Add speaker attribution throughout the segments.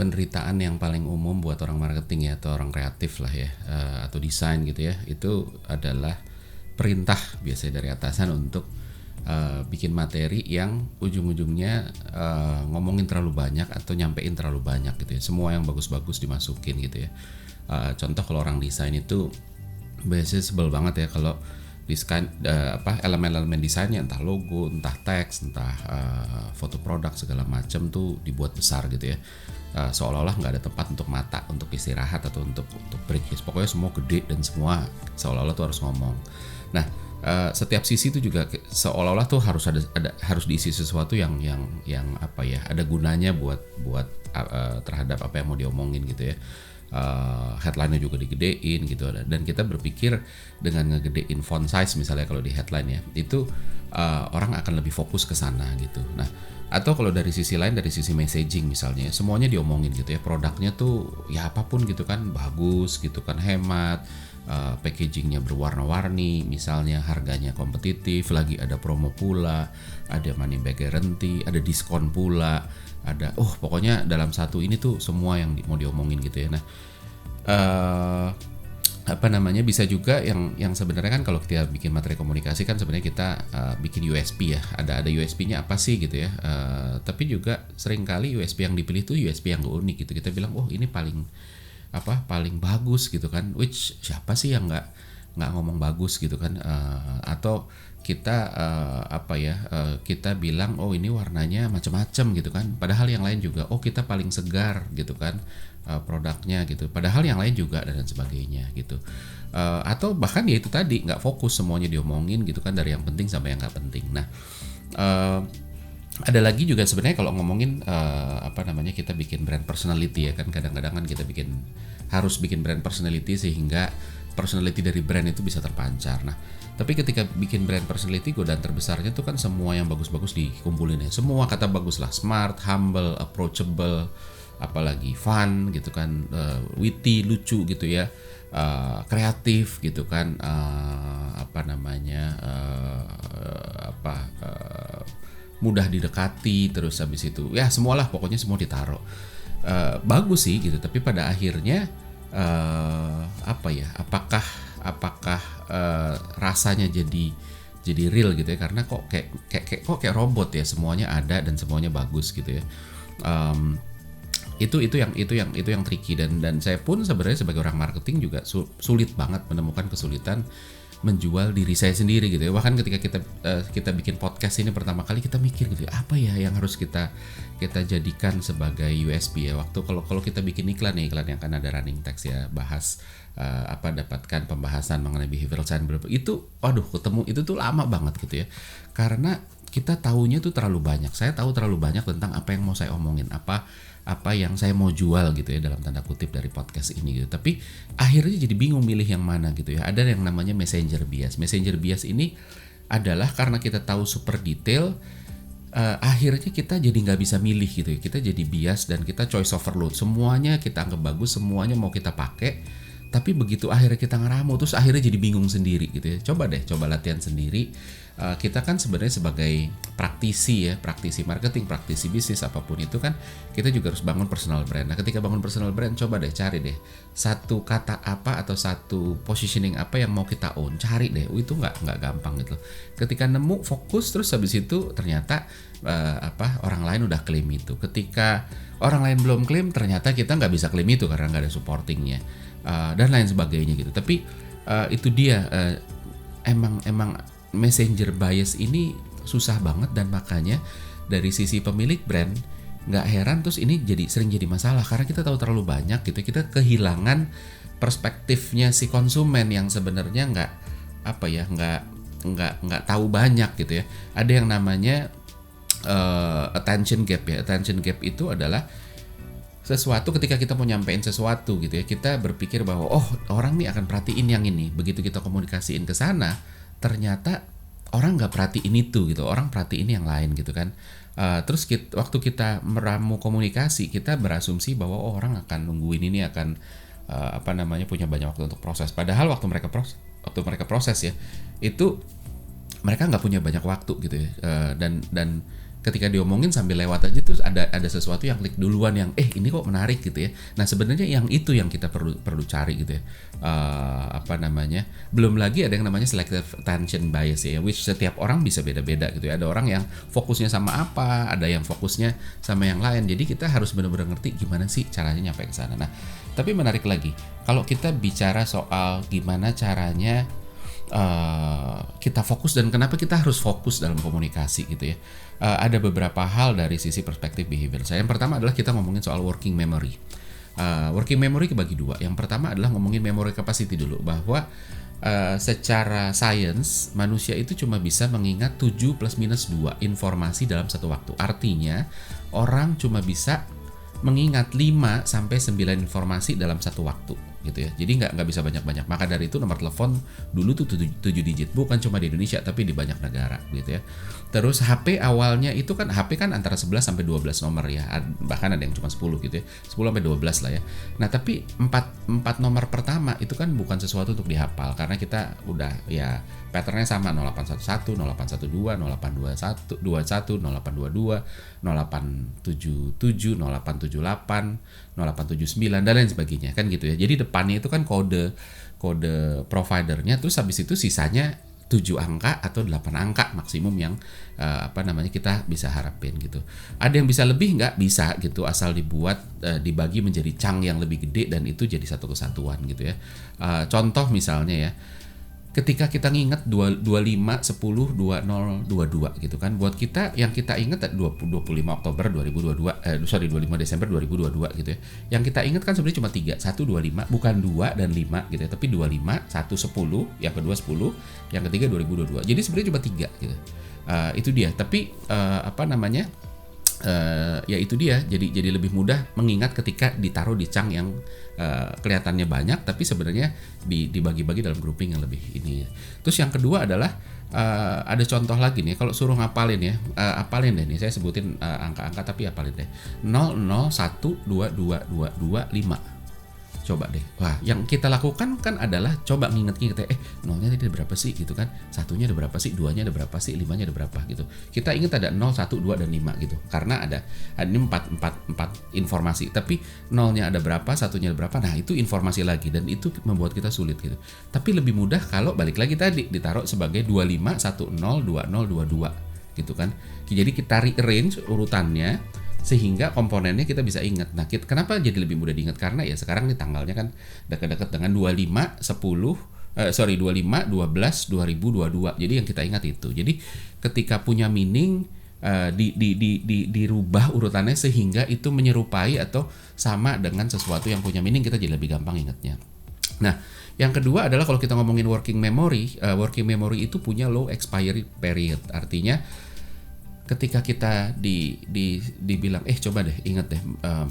Speaker 1: penderitaan yang paling umum buat orang marketing ya atau orang kreatif lah ya, atau desain gitu ya, itu adalah perintah biasanya dari atasan untuk bikin materi yang ujung-ujungnya ngomongin terlalu banyak atau nyampein terlalu banyak gitu ya, semua yang bagus-bagus dimasukin gitu ya. Contoh kalau orang desain itu biasanya sebel banget ya kalau desain elemen-elemen desainnya, entah logo, entah teks, entah foto produk segala macam tuh dibuat besar gitu ya, seolah-olah nggak ada tempat untuk mata untuk istirahat atau untuk break. Pokoknya semua gede dan semua seolah-olah tuh harus ngomong. Nah, setiap sisi itu juga seolah-olah tuh harus diisi sesuatu yang apa ya, ada gunanya buat terhadap apa yang mau diomongin gitu ya. Headline-nya juga digedein gitu, dan kita berpikir dengan ngegedein font size misalnya kalau di headline ya, itu orang akan lebih fokus ke sana gitu. Nah, atau kalau dari sisi lain, dari sisi messaging misalnya, semuanya diomongin gitu ya, produknya tuh ya apapun gitu kan, bagus gitu kan, hemat, packagingnya berwarna-warni misalnya, harganya kompetitif, lagi ada promo pula, ada money back guarantee, ada diskon pula, ada pokoknya dalam satu ini tuh semua yang mau diomongin gitu ya. Nah, bisa juga yang sebenarnya kan kalau kita bikin materi komunikasi kan sebenarnya kita bikin USP ya, ada USP-nya apa sih gitu ya, tapi juga seringkali USP yang dipilih tuh USP yang unik gitu, kita bilang ini paling bagus gitu kan, which siapa sih yang nggak ngomong bagus gitu kan, atau kita kita bilang ini warnanya macam-macam gitu kan, padahal yang lain juga kita paling segar gitu kan produknya gitu, padahal yang lain juga, dan sebagainya gitu. Atau bahkan ya itu tadi, nggak fokus, semuanya diomongin gitu kan, dari yang penting sampai yang nggak penting. Nah, ada lagi juga sebenarnya kalau ngomongin kita bikin brand personality ya kan, kadang-kadang kan kita harus bikin brand personality sehingga personality dari brand itu bisa terpancar. Nah, tapi ketika bikin brand personality, godaan terbesarnya tuh kan semua yang bagus-bagus dikumpulin ya, semua kata bagus lah, smart, humble, approachable, apalagi fun gitu kan, witty, lucu gitu ya, kreatif gitu kan, mudah didekati, terus habis itu ya semualah, pokoknya semua ditaruh. Bagus sih gitu, tapi pada akhirnya apakah rasanya jadi real gitu ya, karena kok kayak robot ya, semuanya ada dan semuanya bagus gitu ya. Itu yang tricky, dan saya pun sebenarnya sebagai orang marketing juga sulit banget menemukan kesulitan menjual diri saya sendiri gitu ya. Bahkan ketika kita bikin podcast ini pertama kali, kita mikir gitu, apa ya yang harus kita jadikan sebagai USP ya. Waktu kalau kita bikin iklan yang kan ada running text ya, bahas dapatkan pembahasan mengenai behavioral science itu, ketemu itu tuh lama banget gitu ya, karena kita tahunya tuh terlalu banyak. Saya tahu terlalu banyak tentang apa yang mau saya omongin, apa yang saya mau jual gitu ya, dalam tanda kutip, dari podcast ini gitu. Tapi akhirnya jadi bingung milih yang mana gitu ya. Ada yang namanya messenger bias. Messenger bias ini adalah karena kita tahu super detail, akhirnya kita jadi nggak bisa milih gitu ya. Kita jadi bias dan kita choice overload. Semuanya kita anggap bagus, semuanya mau kita pakai. Tapi begitu akhirnya kita ngeramu, terus akhirnya jadi bingung sendiri gitu ya. Coba latihan sendiri. Kita kan sebenarnya sebagai praktisi marketing, praktisi bisnis, apapun itu kan, kita juga harus bangun personal brand. Nah, ketika bangun personal brand, coba cari satu kata apa atau satu positioning apa yang mau kita own, cari itu nggak gampang gitu. Ketika nemu, fokus, terus habis itu ternyata orang lain udah klaim itu. Ketika orang lain belum klaim, ternyata kita nggak bisa klaim itu karena nggak ada supportingnya, dan lain sebagainya gitu. Tapi itu dia, emang messenger bias ini susah banget, dan makanya dari sisi pemilik brand nggak heran terus ini sering jadi masalah, karena kita tahu terlalu banyak gitu, kita kehilangan perspektifnya si konsumen yang sebenarnya nggak tahu banyak gitu ya. Ada yang namanya attention gap ya. Attention gap itu adalah sesuatu ketika kita mau nyampein sesuatu gitu ya, kita berpikir bahwa orang nih akan perhatiin yang ini. Begitu kita komunikasiin ke sana, ternyata orang nggak perhatiin itu gitu, orang perhatiin yang lain gitu kan. Terus waktu kita meramu komunikasi, kita berasumsi bahwa orang akan nungguin ini, akan punya banyak waktu untuk proses. Padahal waktu mereka proses ya, itu mereka nggak punya banyak waktu gitu ya. Dan ketika diomongin sambil lewat aja tuh ada sesuatu yang klik duluan yang ini kok menarik gitu ya. Nah sebenarnya yang itu yang kita perlu cari gitu ya. Belum lagi ada yang namanya selective attention bias ya, which setiap orang bisa beda-beda gitu ya. Ada orang yang fokusnya sama apa, ada yang fokusnya sama yang lain. Jadi kita harus benar-benar ngerti gimana sih caranya nyampe ke sana. Nah tapi menarik lagi kalau kita bicara soal gimana caranya kita fokus dan kenapa kita harus fokus dalam komunikasi gitu ya. Ada beberapa hal dari sisi perspektif behavior saya. Yang pertama adalah kita ngomongin soal working memory. Working memory kebagi dua. Yang pertama adalah ngomongin memory capacity dulu, bahwa secara sains manusia itu cuma bisa mengingat 7 plus minus 2 informasi dalam satu waktu. Artinya orang cuma bisa mengingat 5 sampai 9 informasi dalam satu waktu gitu ya. Jadi nggak bisa banyak-banyak. Maka dari itu nomor telepon dulu tuh 7 digit, bukan cuma di Indonesia tapi di banyak negara gitu ya. Terus HP awalnya itu kan HP kan antara 11 sampai 12 nomor ya. Bahkan ada yang cuma 10 gitu ya. 10 sampai 12 lah ya. Nah, tapi 4 nomor pertama itu kan bukan sesuatu untuk dihafal karena kita udah ya patternnya sama 0811, 0812, 0821, 0822, 0877, 0878, 0879 dan lain sebagainya kan gitu ya. Jadi depannya itu kan kode providernya, terus habis itu sisanya 7 angka atau 8 angka maksimum yang kita bisa harapin gitu. Ada yang bisa lebih nggak? Bisa gitu, asal dibuat dibagi menjadi chunk yang lebih gede dan itu jadi satu kesatuan gitu ya. Contoh misalnya ya, ketika kita nginget 25, 10, 20, 22 gitu kan. Buat kita yang kita inget 25 Oktober 2022, 25 Desember 2022 gitu ya. Yang kita inget kan sebenarnya cuma 3, 1, 25, bukan 2 dan 5 gitu ya. Tapi 25, 1, 10, yang kedua 10, yang ketiga 2022. Jadi sebenarnya cuma 3 gitu. Itu dia. Tapi ya itu dia, jadi lebih mudah mengingat ketika ditaruh di chunk yang kelihatannya banyak tapi sebenarnya dibagi-bagi dalam grouping yang lebih ini. Terus yang kedua adalah ada contoh lagi nih, kalau suruh ngapalin ya, apalin deh nih, saya sebutin angka-angka tapi apalin deh 0, 0, 1, 2, 2, 2, 2, 5. Coba deh, wah yang kita lakukan kan adalah coba nginget-nginget nolnya tadi ada berapa sih gitu kan, satunya ada berapa sih, duanya ada berapa sih, limanya ada berapa gitu. Kita ingat ada 0, 1, 2, dan 5 gitu, karena ada ini 4 informasi, tapi nolnya ada berapa, satunya ada berapa, nah itu informasi lagi dan itu membuat kita sulit gitu. Tapi lebih mudah kalau balik lagi tadi ditaruh sebagai 25, 10, 20, 22 gitu kan. Jadi kita rearrange urutannya sehingga komponennya kita bisa ingat. Nah, kenapa jadi lebih mudah diingat? Karena ya sekarang nih tanggalnya kan dekat-dekat dengan 25, 12, 2022. Jadi yang kita ingat itu. Jadi ketika punya meaning dirubah urutannya sehingga itu menyerupai atau sama dengan sesuatu yang punya meaning, kita jadi lebih gampang ingatnya. Nah, yang kedua adalah kalau kita ngomongin working memory itu punya low expiry period. Artinya ketika kita dibilang coba deh inget deh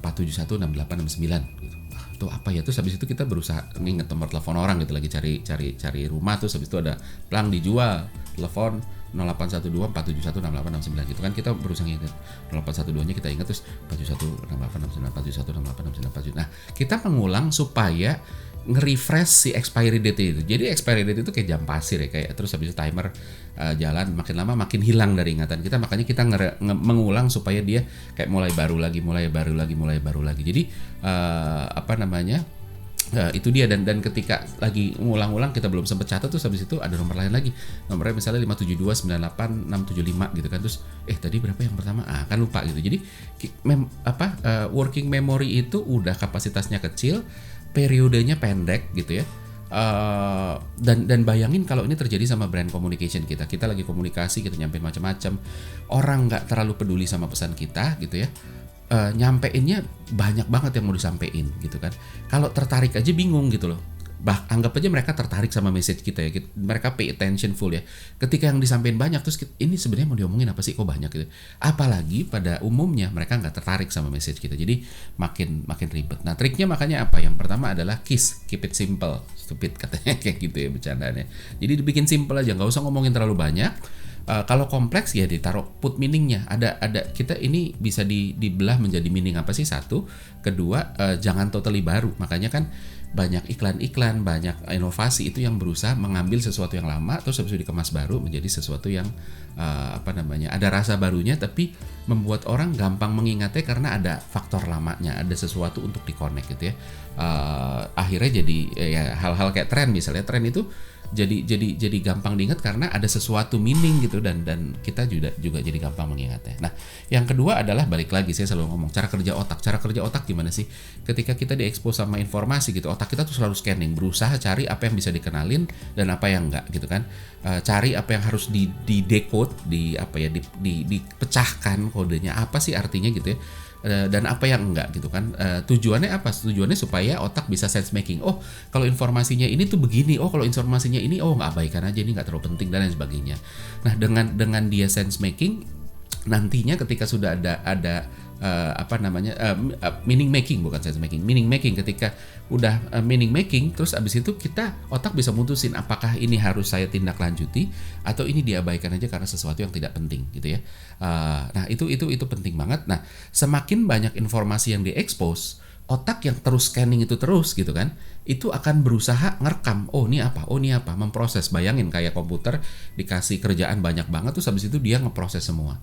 Speaker 1: 4716869 gitu. Itu apa ya? Terus habis itu kita berusaha nginget nomor telepon orang gitu, lagi cari rumah, terus habis itu ada plang dijual, telepon 081247168669 gitu kan, kita berusaha nginget 0812-nya kita ingat, terus 416869 416869. Nah, kita mengulang supaya nge-refresh si expiry date itu. Jadi expiry date itu kayak jam pasir ya, kayak terus habis itu timer jalan, makin lama makin hilang dari ingatan kita, makanya kita mengulang supaya dia kayak mulai baru lagi. Jadi itu dia, dan ketika lagi ngulang-ulang kita belum sempat catat, terus habis itu ada nomor lain lagi, nomornya misalnya 5729865 gitu kan, terus tadi berapa yang pertama, kan lupa gitu. Jadi working memory itu udah kapasitasnya kecil, periodenya pendek gitu ya. Dan bayangin kalau ini terjadi sama brand communication kita lagi komunikasi, kita nyampein macam-macam, orang nggak terlalu peduli sama pesan kita gitu ya. Nyampeinnya banyak banget yang mau disampein gitu kan. Kalau tertarik aja bingung gitu loh. Anggap aja mereka tertarik sama message kita ya. Mereka pay attention full ya. Ketika yang disampaikan banyak, terus ini sebenarnya mau diomongin apa sih kok banyak gitu. Apalagi pada umumnya mereka nggak tertarik sama message kita. Jadi makin ribet. Nah, triknya makanya apa? Yang pertama adalah KISS, keep it simple. Stupid katanya kayak gitu ya bercandaannya. Jadi dibikin simple aja, nggak usah ngomongin terlalu banyak. Kalau kompleks ya ditaruh put meaningnya. Ada kita ini bisa dibelah menjadi meaning apa sih? Satu, kedua jangan totally baru. Makanya kan banyak iklan-iklan, banyak inovasi itu yang berusaha mengambil sesuatu yang lama terus habis itu dikemas baru menjadi sesuatu yang ada rasa barunya tapi membuat orang gampang mengingatnya karena ada faktor lamanya, ada sesuatu untuk di-connect gitu ya. Akhirnya jadi ya hal-hal kayak tren, misalnya tren itu jadi gampang diingat karena ada sesuatu meaning gitu, dan kita juga jadi gampang mengingatnya. Nah, yang kedua adalah balik lagi saya selalu ngomong cara kerja otak. Cara kerja otak gimana sih? Ketika kita diekspos sama informasi gitu, otak kita tuh selalu scanning, berusaha cari apa yang bisa dikenalin dan apa yang enggak gitu kan. Cari apa yang harus di decode, dipecahkan kodenya, apa sih artinya gitu ya. Dan apa yang enggak gitu kan. Tujuannya apa? Tujuannya supaya otak bisa sense making. Oh, kalau informasinya ini tuh begini. Oh, kalau informasinya ini nggak abaikan aja, ini nggak terlalu penting dan lain sebagainya. Nah, dengan dia sense making, nantinya ketika sudah ada meaning making, bukan sense making, meaning making. Ketika udah meaning making, terus abis itu otak bisa mutusin apakah ini harus saya tindak lanjuti atau ini diabaikan aja karena sesuatu yang tidak penting gitu ya. Nah itu penting banget. Nah, semakin banyak informasi yang diekspos, otak yang terus scanning itu terus gitu kan, itu akan berusaha ngerekam, oh ini apa, memproses. Bayangin kayak komputer dikasih kerjaan banyak banget, terus habis itu dia ngeproses semua.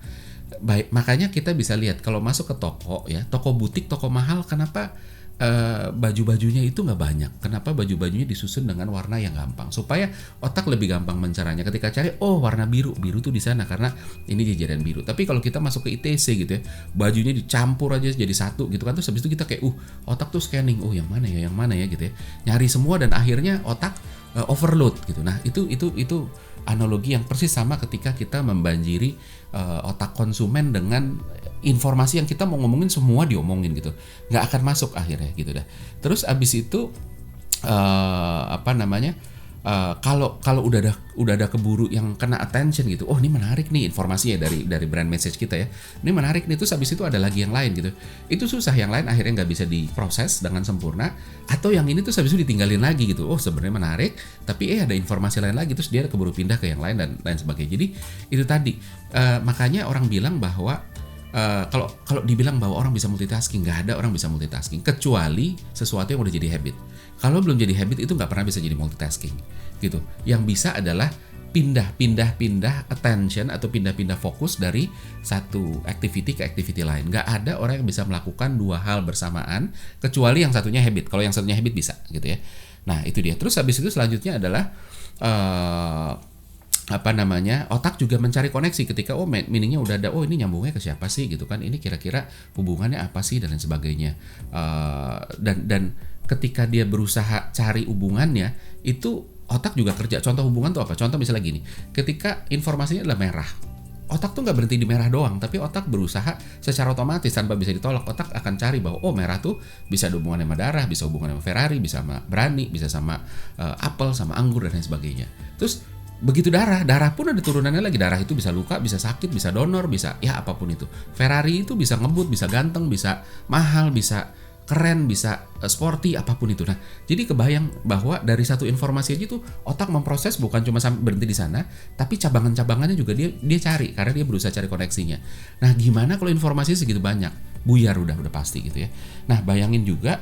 Speaker 1: Baik, makanya kita bisa lihat kalau masuk ke toko ya, toko butik, toko mahal, kenapa baju-bajunya itu nggak banyak? Kenapa baju-bajunya disusun dengan warna yang gampang supaya otak lebih gampang mencaranya. Ketika cari, oh warna biru tuh di sana karena ini jajaran biru. Tapi kalau kita masuk ke ITC gitu ya, bajunya dicampur aja jadi satu gitu kan, terus habis itu kita kayak otak tuh scanning, yang mana ya gitu ya, nyari semua dan akhirnya otak overload gitu. Nah itu analogi yang persis sama ketika kita membanjiri otak konsumen dengan informasi yang kita mau ngomongin semua diomongin gitu, nggak akan masuk akhirnya gitu dah. Terus abis itu kalau udah ada keburu yang kena attention gitu, ini menarik nih informasinya dari brand message kita ya, ini menarik nih, terus habis itu ada lagi yang lain gitu, itu susah, yang lain akhirnya nggak bisa diproses dengan sempurna, atau yang ini tuh habis itu ditinggalin lagi gitu, sebenarnya menarik tapi ada informasi lain lagi, terus dia keburu pindah ke yang lain dan lain sebagainya. Jadi itu tadi makanya orang bilang bahwa kalau dibilang bahwa orang bisa multitasking, nggak ada orang bisa multitasking kecuali sesuatu yang udah jadi habit. Kalau belum jadi habit itu nggak pernah bisa jadi multitasking gitu. Yang bisa adalah pindah attention atau pindah fokus dari satu activity ke activity lain. Nggak ada orang yang bisa melakukan dua hal bersamaan kecuali yang satunya habit. Kalau yang satunya habit bisa gitu ya. Nah itu dia. Terus habis itu selanjutnya adalah otak juga mencari koneksi ketika meaningnya udah ada, ini nyambungnya ke siapa sih gitu kan, ini kira-kira hubungannya apa sih dan lain sebagainya. Dan ketika dia berusaha cari hubungannya, itu otak juga kerja. Contoh hubungan tuh apa? Contoh misalnya gini, ketika informasinya adalah merah, otak tuh nggak berhenti di merah doang, tapi otak berusaha secara otomatis tanpa bisa ditolak, otak akan cari bahwa merah tuh bisa ada hubungannya sama darah, bisa hubungannya sama Ferrari, bisa sama berani, bisa sama apel, sama anggur dan lain sebagainya. Terus begitu darah pun ada turunannya lagi. Darah itu bisa luka, bisa sakit, bisa donor, bisa ya apapun itu. Ferrari itu bisa ngebut, bisa ganteng, bisa mahal, bisa keren, bisa sporty, apapun itu. Nah, jadi kebayang bahwa dari satu informasi aja tuh otak memproses, bukan cuma berhenti di sana, tapi cabangan-cabangannya juga dia cari karena dia berusaha cari koneksinya. Nah, gimana kalau informasi segitu banyak? Buyar udah pasti gitu ya. Nah, bayangin juga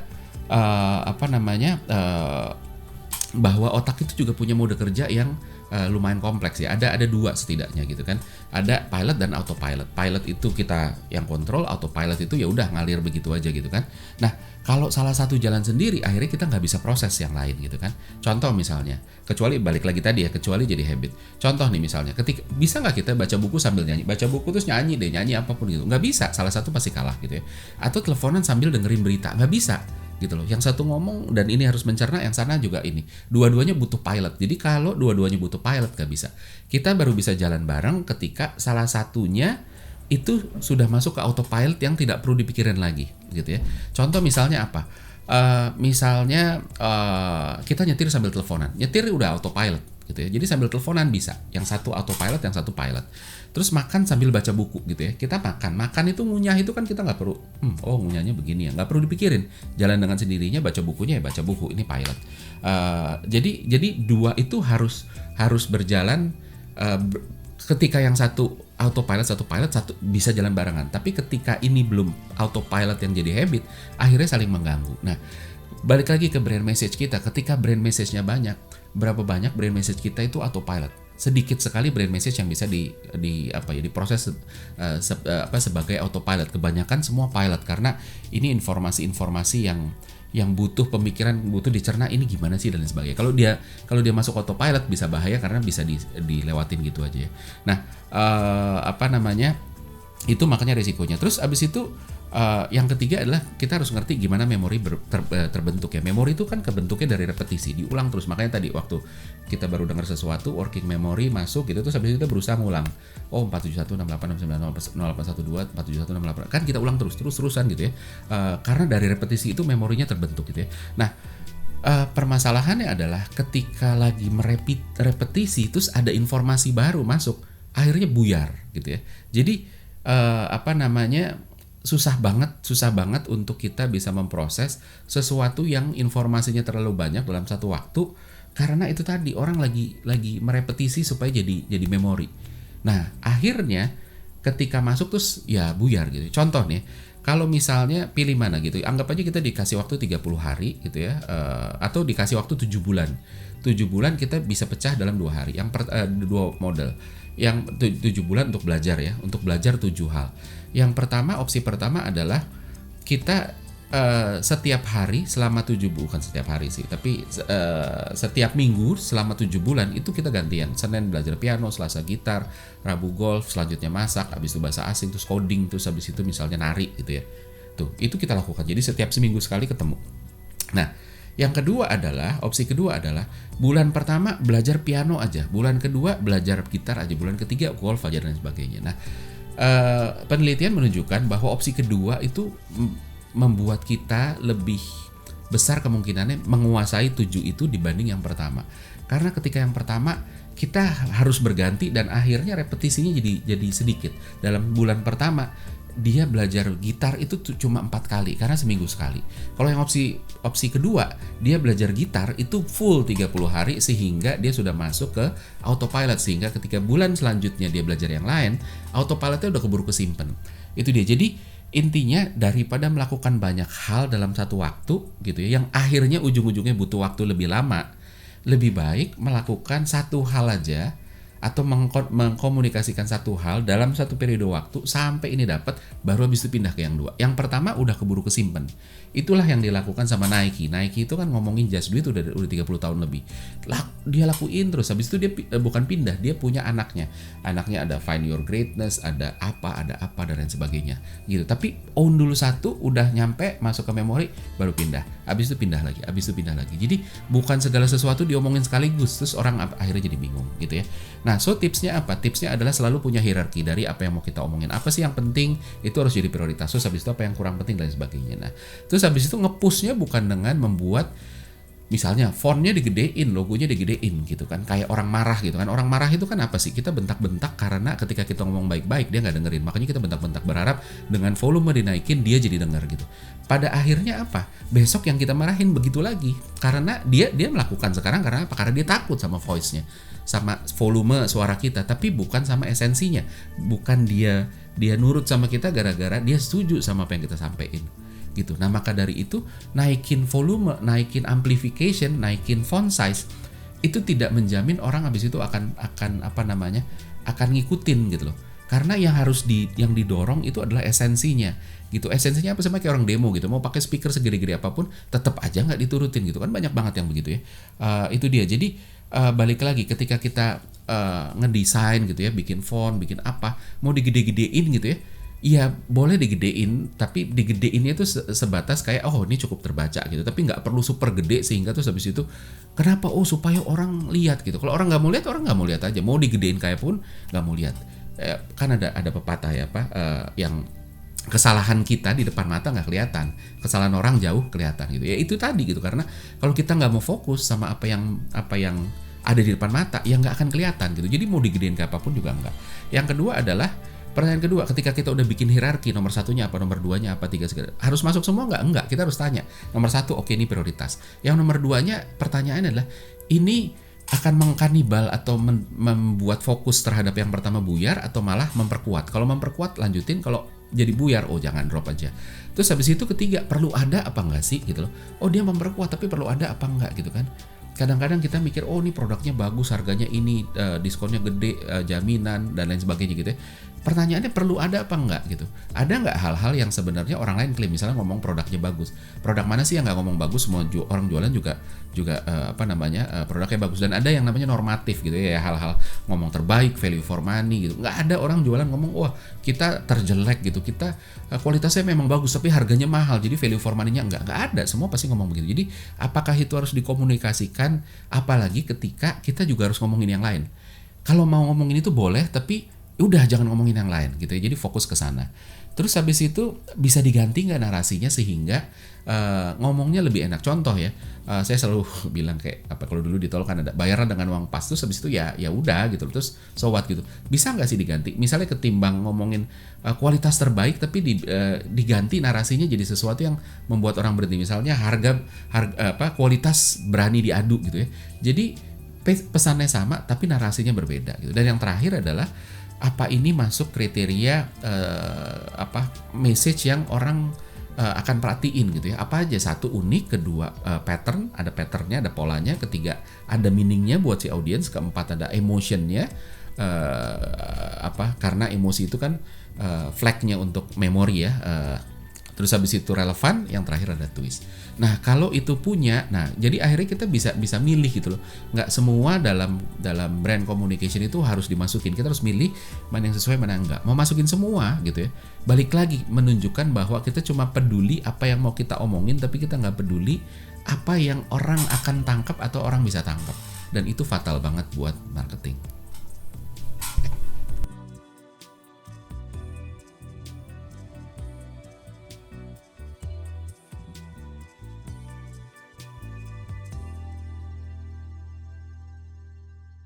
Speaker 1: bahwa otak itu juga punya mode kerja yang lumayan kompleks ya. Ada dua setidaknya gitu kan. Ada pilot dan autopilot. Pilot itu kita yang kontrol, autopilot itu ya udah ngalir begitu aja gitu kan. Nah, kalau salah satu jalan sendiri, akhirnya kita nggak bisa proses yang lain gitu kan. Contoh misalnya, kecuali balik lagi tadi ya, kecuali jadi habit. Contoh nih misalnya, bisa nggak kita baca buku sambil nyanyi? Baca buku terus nyanyi apapun gitu. Nggak bisa, salah satu pasti kalah gitu ya. Atau teleponan sambil dengerin berita, nggak bisa gitu loh. Yang satu ngomong dan ini harus mencerna, yang sana juga ini. Dua-duanya butuh pilot. Jadi kalau dua-duanya butuh pilot gak bisa. Kita baru bisa jalan bareng ketika salah satunya itu sudah masuk ke autopilot yang tidak perlu dipikirin lagi gitu ya. Contoh misalnya apa? Kita nyetir sambil teleponan. Nyetir udah autopilot gitu ya. Jadi sambil teleponan bisa. Yang satu autopilot, yang satu pilot. Terus makan sambil baca buku gitu ya. Kita makan itu ngunyah itu kan kita nggak perlu. Ngunyahnya begini ya, nggak perlu dipikirin. Jalan dengan sendirinya, baca bukunya ya baca buku. Ini pilot. Jadi dua itu harus berjalan. Ketika yang satu autopilot, satu pilot, satu bisa jalan barengan. Tapi ketika ini belum autopilot yang jadi habit, akhirnya saling mengganggu. Nah, balik lagi ke brand message kita. Ketika brand message-nya banyak, berapa banyak brand message kita itu autopilot. Sedikit sekali brand message yang bisa diproses sebagai autopilot. Kebanyakan semua pilot, karena ini informasi-informasi yang butuh pemikiran, butuh dicerna, ini gimana sih dan lain sebagainya. Kalau dia masuk autopilot bisa bahaya karena bisa dilewatin gitu aja ya. Nah, itu makanya risikonya. Terus abis itu yang ketiga adalah kita harus ngerti gimana memori terbentuk ya. Memori itu kan kebentuknya dari repetisi, diulang terus. Makanya tadi waktu kita baru dengar sesuatu, working memory masuk gitu, terus habis itu kita berusaha ngulang. Oh 47168690812 47168, kan kita ulang terus-terusan gitu ya. Karena dari repetisi itu memorinya terbentuk gitu ya. Nah, permasalahannya adalah ketika lagi repetisi terus ada informasi baru masuk, akhirnya buyar gitu ya. Jadi susah banget untuk kita bisa memproses sesuatu yang informasinya terlalu banyak dalam satu waktu, karena itu tadi orang lagi merepetisi supaya jadi memori. Nah, akhirnya ketika masuk terus ya buyar gitu. Contoh nih, kalau misalnya pilih mana gitu, anggap aja kita dikasih waktu 30 hari gitu ya, atau dikasih waktu 7 bulan. 7 bulan kita bisa pecah dalam 2 hari. Dua model. Yang 7 bulan untuk belajar ya, untuk belajar 7 hal. Yang pertama, opsi pertama adalah kita setiap hari selama 7 bukan setiap hari sih, tapi setiap minggu selama 7 bulan itu kita gantian. Senin belajar piano, Selasa gitar, Rabu golf, selanjutnya masak, habis itu bahasa asing, terus coding, terus habis itu misalnya nari gitu ya. Tuh, itu kita lakukan. Jadi setiap seminggu sekali ketemu. Nah, opsi kedua adalah bulan pertama belajar piano aja, bulan kedua belajar gitar aja, bulan ketiga golf aja dan sebagainya. Nah, penelitian menunjukkan bahwa opsi kedua itu membuat kita lebih besar kemungkinannya menguasai 7 itu dibanding yang pertama. Karena ketika yang pertama kita harus berganti dan akhirnya repetisinya jadi sedikit. Dalam bulan pertama dia belajar gitar itu cuma 4 kali karena seminggu sekali. Kalau yang opsi kedua, dia belajar gitar itu full 30 hari sehingga dia sudah masuk ke autopilot, sehingga ketika bulan selanjutnya dia belajar yang lain, autopilotnya udah keburu kesimpan. Itu dia. Jadi intinya daripada melakukan banyak hal dalam satu waktu gitu ya, yang akhirnya ujung-ujungnya butuh waktu lebih lama, lebih baik melakukan satu hal aja atau mengkomunikasikan satu hal dalam satu periode waktu sampai ini dapat, baru habis itu pindah ke yang dua. Yang pertama udah keburu kesimpan. Itulah yang dilakukan sama Nike. Nike itu kan ngomongin just do it udah 30 tahun lebih. Dia lakuin terus. Habis itu dia bukan pindah, dia punya anaknya. Anaknya ada Find Your Greatness, ada apa dan lain sebagainya. Gitu. Tapi own dulu satu, udah nyampe masuk ke memori, baru pindah. Habis itu pindah lagi. Jadi bukan segala sesuatu diomongin sekaligus, terus orang akhirnya jadi bingung gitu ya. Nah, so tipsnya apa? Tipsnya adalah selalu punya hierarki dari apa yang mau kita omongin. Apa sih yang penting, itu harus jadi prioritas. Terus habis itu apa yang kurang penting dan sebagainya. Nah, terus habis itu nge-pushnya bukan dengan membuat misalnya fontnya digedein, logonya digedein gitu kan, kayak orang marah gitu kan. Orang marah itu kan apa sih? Kita bentak-bentak karena ketika kita ngomong baik-baik dia nggak dengerin, makanya kita bentak-bentak berharap dengan volume dinaikin dia jadi denger gitu. Pada akhirnya apa? Besok yang kita marahin begitu lagi, karena dia melakukan sekarang karena apa? Karena dia takut sama voice-nya, sama volume suara kita, tapi bukan sama esensinya. Bukan dia nurut sama kita gara-gara dia setuju sama apa yang kita sampaikan gitu. Nah, maka dari itu naikin volume, naikin amplification, naikin font size itu tidak menjamin orang habis itu akan ngikutin gitu loh. Karena yang yang didorong itu adalah esensinya gitu. Esensinya apa, sama kayak orang demo gitu. Mau pakai speaker segede-gede apapun tetap aja nggak diturutin gitu kan. Banyak banget yang begitu ya. Itu dia. Jadi balik lagi ketika kita ngedesain gitu ya, bikin font, bikin apa, mau digede-gedein gitu ya. Iya boleh digedein, tapi digedeinnya itu sebatas kayak ini cukup terbaca gitu, tapi nggak perlu super gede sehingga terus habis itu kenapa supaya orang lihat gitu. Kalau orang nggak mau lihat, orang nggak mau lihat aja, mau digedein kayak pun nggak mau lihat. Kan ada pepatah ya yang kesalahan kita di depan mata nggak kelihatan, kesalahan orang jauh kelihatan gitu ya. Itu tadi gitu, karena kalau kita nggak mau fokus sama apa yang ada di depan mata, ya nggak akan kelihatan gitu. Jadi mau digedein kayak apapun juga nggak. Yang kedua adalah pertanyaan kedua, ketika kita udah bikin hierarki, nomor satunya apa, nomor duanya apa, tiga segala, harus masuk semua nggak? Enggak, kita harus tanya. Nomor satu, oke, ini prioritas. Yang nomor duanya, pertanyaannya adalah, ini akan mengkanibal atau membuat fokus terhadap yang pertama buyar atau malah memperkuat. Kalau memperkuat lanjutin, kalau jadi buyar, oh jangan, drop aja. Terus habis itu ketiga, perlu ada apa enggak sih gitu loh. Oh dia memperkuat, tapi perlu ada apa enggak gitu kan. Kadang-kadang kita mikir, oh ini produknya bagus, harganya ini, diskonnya gede, jaminan dan lain sebagainya gitu ya. Pertanyaannya perlu ada apa enggak gitu. Ada nggak hal-hal yang sebenarnya orang lain klaim, misalnya ngomong produknya bagus. Produk mana sih yang nggak ngomong bagus? Semua orang jualan juga produknya bagus. Dan ada yang namanya normatif gitu ya, hal-hal ngomong terbaik, value for money gitu. Nggak ada orang jualan ngomong, wah kita terjelek gitu, kita kualitasnya memang bagus tapi harganya mahal, jadi value for money-nya nggak ada. Semua pasti ngomong begitu. Jadi apakah itu harus dikomunikasikan? Apalagi ketika kita juga harus ngomongin yang lain. Kalau mau ngomongin itu boleh, tapi udah jangan ngomongin yang lain gitu ya. Jadi fokus ke sana. Terus habis itu bisa diganti nggak narasinya sehingga ngomongnya lebih enak. Contoh ya, saya selalu bilang kayak apa, kalau dulu di tol kan ada bayaran dengan uang pas, terus habis itu ya udah gitu. Terus so what gitu. Bisa nggak sih diganti? Misalnya ketimbang ngomongin kualitas terbaik tapi diganti narasinya jadi sesuatu yang membuat orang berhenti. Misalnya harga kualitas berani diadu gitu ya. Jadi pesannya sama tapi narasinya berbeda gitu. Dan yang terakhir adalah apa ini masuk kriteria message yang orang akan perhatiin gitu ya. Apa aja? Satu, unik. Kedua, pattern, ada patternnya, ada polanya. Ketiga, ada meaningnya buat si audience. Keempat, ada emotionnya, karena emosi itu kan flagnya untuk memori ya. Terus habis itu relevan, yang terakhir ada twist. Nah kalau itu punya, nah jadi akhirnya kita bisa milih gitu loh. Nggak semua dalam brand communication itu harus dimasukin. Kita harus milih mana yang sesuai, mana yang enggak. Mau masukin semua gitu ya. Balik lagi menunjukkan bahwa kita cuma peduli apa yang mau kita omongin, tapi kita nggak peduli apa yang orang akan tangkap atau orang bisa tangkap. Dan itu fatal banget buat marketing.